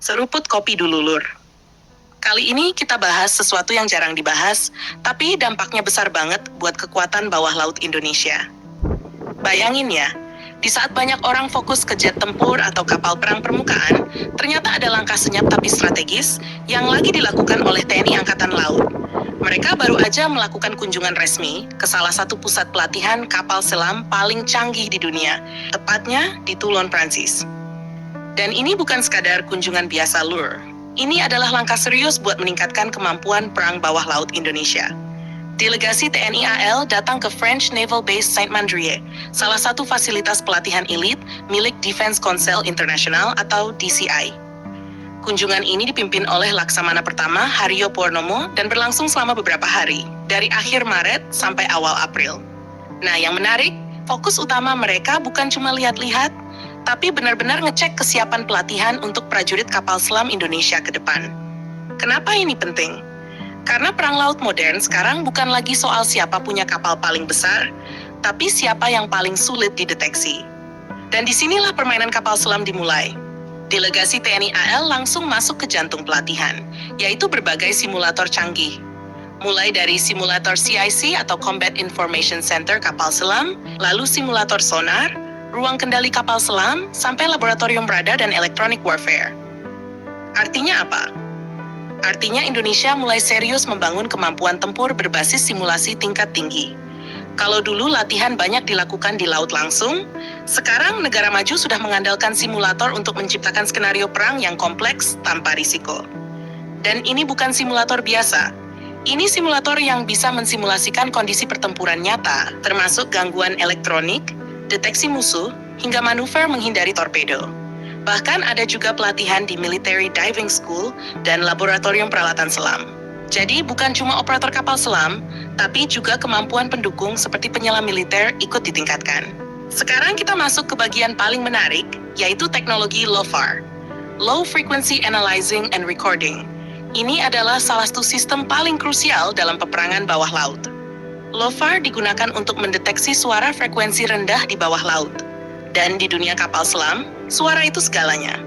Seruput kopi dulu, Lur. Kali ini kita bahas sesuatu yang jarang dibahas, tapi dampaknya besar banget buat kekuatan bawah laut Indonesia. Bayangin ya, di saat banyak orang fokus ke jet tempur atau kapal perang permukaan, ternyata ada langkah senyap tapi strategis yang lagi dilakukan oleh TNI Angkatan Laut. Mereka baru aja melakukan kunjungan resmi ke salah satu pusat pelatihan kapal selam paling canggih di dunia, tepatnya di Toulon, Prancis. Dan ini bukan sekadar kunjungan biasa, Lur. Ini adalah langkah serius buat meningkatkan kemampuan perang bawah laut Indonesia. Delegasi TNI AL datang ke French Naval Base Saint-Mandrier, salah satu fasilitas pelatihan elit milik Defense Council International atau DCI. Kunjungan ini dipimpin oleh Laksamana Pertama Haryo Purnomo dan berlangsung selama beberapa hari, dari akhir Maret sampai awal April. Nah, yang menarik, fokus utama mereka bukan cuma lihat-lihat, tapi benar-benar ngecek kesiapan pelatihan untuk prajurit kapal selam Indonesia ke depan. Kenapa ini penting? Karena perang laut modern sekarang bukan lagi soal siapa punya kapal paling besar, tapi siapa yang paling sulit dideteksi. Dan disinilah permainan kapal selam dimulai. Delegasi TNI AL langsung masuk ke jantung pelatihan, yaitu berbagai simulator canggih. Mulai dari simulator CIC atau Combat Information Center kapal selam, lalu simulator sonar, ruang kendali kapal selam, sampai laboratorium radar dan electronic warfare. Artinya apa? Artinya Indonesia mulai serius membangun kemampuan tempur berbasis simulasi tingkat tinggi. Kalau dulu latihan banyak dilakukan di laut langsung, sekarang negara maju sudah mengandalkan simulator untuk menciptakan skenario perang yang kompleks tanpa risiko. Dan ini bukan simulator biasa. Ini simulator yang bisa mensimulasikan kondisi pertempuran nyata, termasuk gangguan elektronik, deteksi musuh, hingga manuver menghindari torpedo. Bahkan ada juga pelatihan di Military Diving School dan laboratorium peralatan selam. Jadi bukan cuma operator kapal selam, tapi juga kemampuan pendukung seperti penyelam militer ikut ditingkatkan. Sekarang kita masuk ke bagian paling menarik, yaitu teknologi LOFAR, Low Frequency Analyzing and Recording. Ini adalah salah satu sistem paling krusial dalam peperangan bawah laut. LOFAR digunakan untuk mendeteksi suara frekuensi rendah di bawah laut. Dan di dunia kapal selam, suara itu segalanya.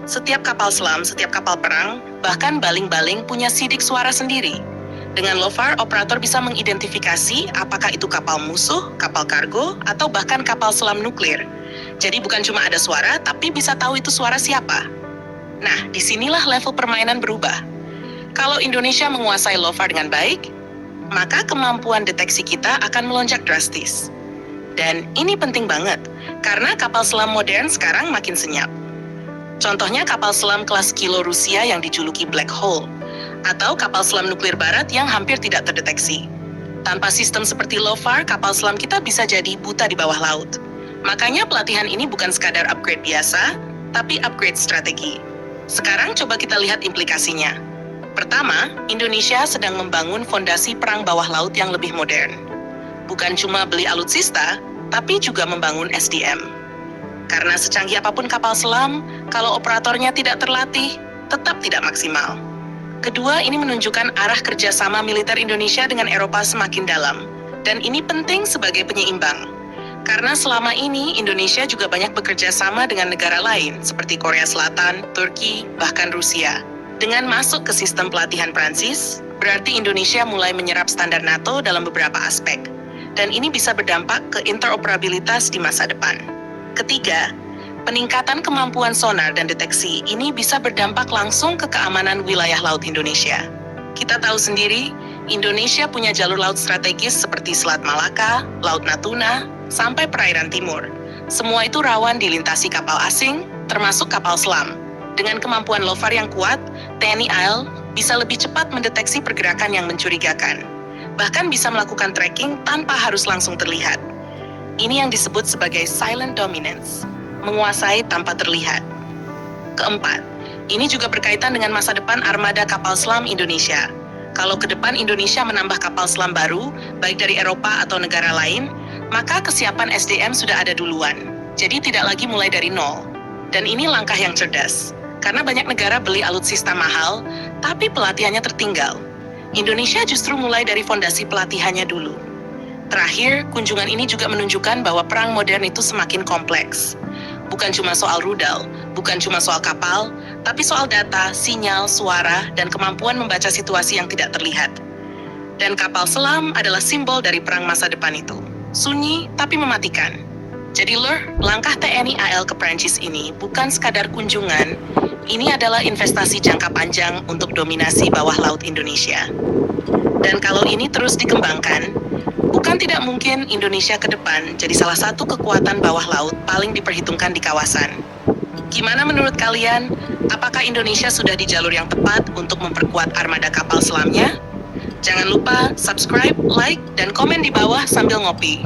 Setiap kapal selam, setiap kapal perang, bahkan baling-baling punya sidik suara sendiri. Dengan LOFAR, operator bisa mengidentifikasi apakah itu kapal musuh, kapal kargo, atau bahkan kapal selam nuklir. Jadi bukan cuma ada suara, tapi bisa tahu itu suara siapa. Nah, disinilah level permainan berubah. Kalau Indonesia menguasai LOFAR dengan baik, maka kemampuan deteksi kita akan melonjak drastis. Dan ini penting banget, karena kapal selam modern sekarang makin senyap. Contohnya kapal selam kelas Kilo Rusia yang dijuluki Black Hole, atau kapal selam nuklir barat yang hampir tidak terdeteksi. Tanpa sistem seperti LOFAR, kapal selam kita bisa jadi buta di bawah laut. Makanya pelatihan ini bukan sekadar upgrade biasa, tapi upgrade strategi. Sekarang coba kita lihat implikasinya. Pertama, Indonesia sedang membangun fondasi perang bawah laut yang lebih modern. Bukan cuma beli alutsista, tapi juga membangun SDM. Karena secanggih apapun kapal selam, kalau operatornya tidak terlatih, tetap tidak maksimal. Kedua, ini menunjukkan arah kerjasama militer Indonesia dengan Eropa semakin dalam. Dan ini penting sebagai penyeimbang. Karena selama ini, Indonesia juga banyak bekerja sama dengan negara lain, seperti Korea Selatan, Turki, bahkan Rusia. Dengan masuk ke sistem pelatihan Prancis, berarti Indonesia mulai menyerap standar NATO dalam beberapa aspek. Dan ini bisa berdampak ke interoperabilitas di masa depan. Ketiga, peningkatan kemampuan sonar dan deteksi ini bisa berdampak langsung ke keamanan wilayah laut Indonesia. Kita tahu sendiri, Indonesia punya jalur laut strategis seperti Selat Malaka, Laut Natuna, sampai perairan timur. Semua itu rawan dilintasi kapal asing, termasuk kapal selam. Dengan kemampuan LOFAR yang kuat, TNI AL bisa lebih cepat mendeteksi pergerakan yang mencurigakan. Bahkan bisa melakukan tracking tanpa harus langsung terlihat. Ini yang disebut sebagai silent dominance, menguasai tanpa terlihat. Keempat, ini juga berkaitan dengan masa depan armada kapal selam Indonesia. Kalau ke depan Indonesia menambah kapal selam baru, baik dari Eropa atau negara lain, maka kesiapan SDM sudah ada duluan. Jadi tidak lagi mulai dari nol. Dan ini langkah yang cerdas. Karena banyak negara beli alutsista mahal, tapi pelatihannya tertinggal. Indonesia justru mulai dari fondasi pelatihannya dulu. Terakhir, kunjungan ini juga menunjukkan bahwa perang modern itu semakin kompleks. Bukan cuma soal rudal, bukan cuma soal kapal, tapi soal data, sinyal, suara, dan kemampuan membaca situasi yang tidak terlihat. Dan kapal selam adalah simbol dari perang masa depan itu. Sunyi tapi mematikan. Jadi Lur, langkah TNI AL ke Prancis ini bukan sekadar kunjungan, ini adalah investasi jangka panjang untuk dominasi bawah laut Indonesia. Dan kalau ini terus dikembangkan, bukan tidak mungkin Indonesia ke depan jadi salah satu kekuatan bawah laut paling diperhitungkan di kawasan. Gimana menurut kalian? Apakah Indonesia sudah di jalur yang tepat untuk memperkuat armada kapal selamnya? Jangan lupa subscribe, like, dan komen di bawah sambil ngopi.